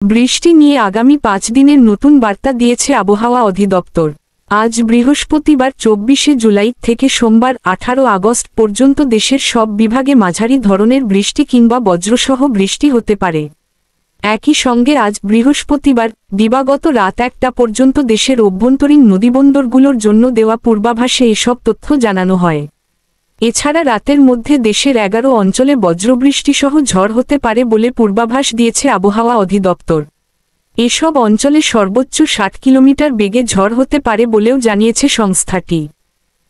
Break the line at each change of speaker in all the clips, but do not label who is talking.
বৃষ্টি নিয়ে আগামী 5 দিনের নতুন বার্তা দিয়েছে আবহাওয়া অধিদপ্তর। আজ বৃহস্পতিবার 24শে জুলাই থেকে সোমবার 18 আগস্ট পর্যন্ত দেশের সব বিভাগে মাঝারি ধরনের বৃষ্টি কিংবা বজ্রসহ বৃষ্টি হতে পারে। একই সঙ্গে আজ বৃহস্পতিবার দিবাগত রাত 1টা পর্যন্ত দেশের অভ্যন্তরীণ নদীবন্দরগুলোর জন্য দেওয়া পূর্বাভাসে এসব তথ্য জানানো হয়। এছাড়া রাতের মধ্যে দেশের 11 অঞ্চলে বজ্রবৃষ্টিসহ ঝড় হতে পারে বলে পূর্বাভাস দিয়েছে আবহাওয়া অধিদপ্তর। এসব অঞ্চলে সর্বোচ্চ 60 কিলোমিটার বেগে ঝড় হতে পারে বলেও জানিয়েছে সংস্থাটি।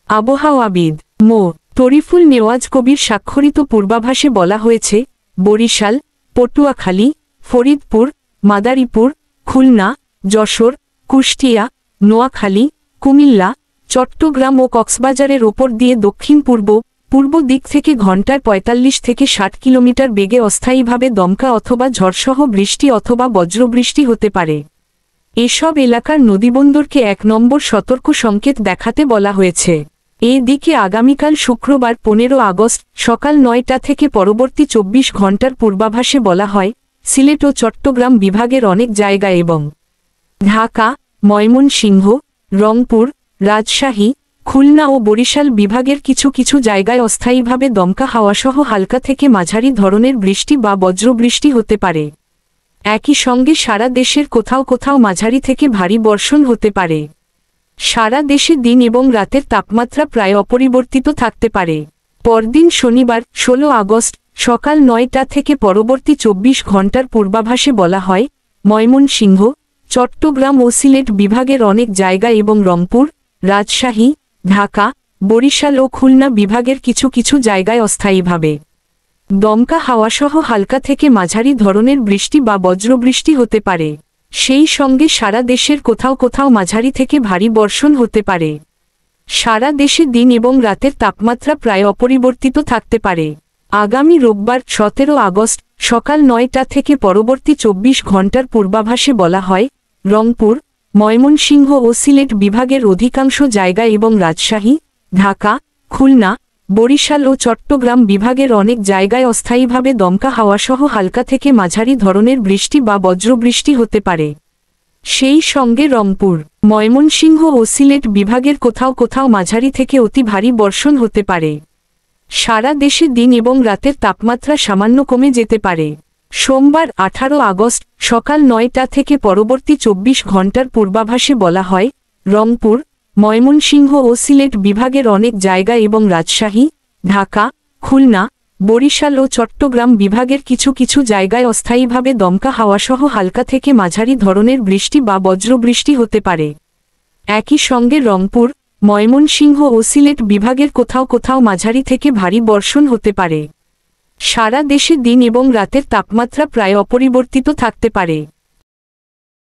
আবহাওয়াবিদ মো. তরিফুল নেওয়াজ কবির স্বাক্ষরিত পূর্বাভাসে বলা হয়েছে, বরিশাল, পটুয়াখালী, ফরিদপুর, মাদারীপুর, খুলনা, যশোর, কুষ্টিয়া, নোয়াখালী, কুমিল্লা, চট্টগ্রাম ও কক্সবাজারের ওপর দিয়ে দক্ষিণ-পূর্ব দিক থেকে ঘণ্টায় 45 থেকে 60 কিলোমিটার বেগে অস্থায়ীভাবে দমকা অথবা ঝড়সহ বৃষ্টি অথবা বজ্রবৃষ্টি হতে পারে। এসব এলাকার নদীবন্দরকে 1 নম্বর সতর্ক সংকেত দেখাতে বলা হয়েছে। এদিকে আগামীকাল শুক্রবার 15 আগস্ট সকাল 9টা থেকে পরবর্তী 24 ঘণ্টার পূর্বাভাসে বলা হয়, সিলেট ও চট্টগ্রাম বিভাগের অনেক জায়গা এবং ঢাকা, ময়মনসিংহ, রংপুর, রাজশাহী, খুলনা ও বরিশাল বিভাগের কিছু জায়গায় অস্থায়ীভাবে দমকা হাওয়াসহ হালকা থেকে মাঝারি ধরনের বৃষ্টি বা বজ্রবৃষ্টি হতে পারে। একই সঙ্গে সারা দেশের কোথাও মাঝারি থেকে ভারী বর্ষণ হতে পারে। সারা দেশে দিন এবং রাতের তাপমাত্রা প্রায় অপরিবর্তিত থাকতে পারে। পরদিন শনিবার 16 আগস্ট সকাল 9টা থেকে পরবর্তী 24 ঘণ্টার পূর্বাভাসে বলা হয়, ময়মনসিংহ, চট্টগ্রাম ও সিলেট বিভাগের অনেক জায়গা এবং রংপুর, রাজশাহী, ঢাকা, বরিশাল ও খুলনা বিভাগের কিছু জায়গায় অস্থায়ীভাবে দমকা হাওয়াসহ হালকা থেকে মাঝারি ধরনের বৃষ্টি বা বজ্রবৃষ্টি হতে পারে। সেই সঙ্গে সারা দেশের কোথাও মাঝারি থেকে ভারী বর্ষণ হতে পারে। সারা দেশে দিন এবং রাতের তাপমাত্রা প্রায় অপরিবর্তিত থাকতে পারে। আগামী রোববার 17 আগস্ট সকাল 9টা থেকে পরবর্তী 24 ঘণ্টার পূর্বাভাসে বলা হয়, রংপুর, ময়মনসিংহ ও সিলেট বিভাগের অধিকাংশ জায়গা এবং রাজশাহী, ঢাকা, খুলনা, বরিশাল ও চট্টগ্রাম বিভাগের অনেক জায়গায় অস্থায়ীভাবে দমকা হাওয়াসহ হালকা থেকে মাঝারি ধরনের বৃষ্টি বা বজ্রবৃষ্টি হতে পারে। সেই সঙ্গে রংপুর, ময়মনসিংহ ও সিলেট বিভাগের কোথাও মাঝারি থেকে অতি ভারী বর্ষণ হতে পারে। সারা দেশে দিন এবং রাতের তাপমাত্রা সামান্য কমে যেতে পারে। সোমবার 18 আগস্ট সকাল 9টা থেকে পরবর্তী 24 ঘণ্টার পূর্বাভাসে বলা হয়, রংপুর, ময়মনসিংহ ও সিলেট বিভাগের অনেক জায়গা এবং রাজশাহী, ঢাকা, খুলনা, বরিশাল ও চট্টগ্রাম বিভাগের কিছু জায়গায় অস্থায়ীভাবে দমকা হাওয়াসহ হালকা থেকে মাঝারি ধরনের বৃষ্টি বা বজ্রবৃষ্টি হতে পারে। একই সঙ্গে রংপুর, ময়মনসিংহ ও সিলেট বিভাগের কোথাও মাঝারি থেকে ভারী বর্ষণ হতে পারে। সারা দেশে দিন এবং রাতের তাপমাত্রা প্রায় অপরিবর্তিত থাকতে পারে।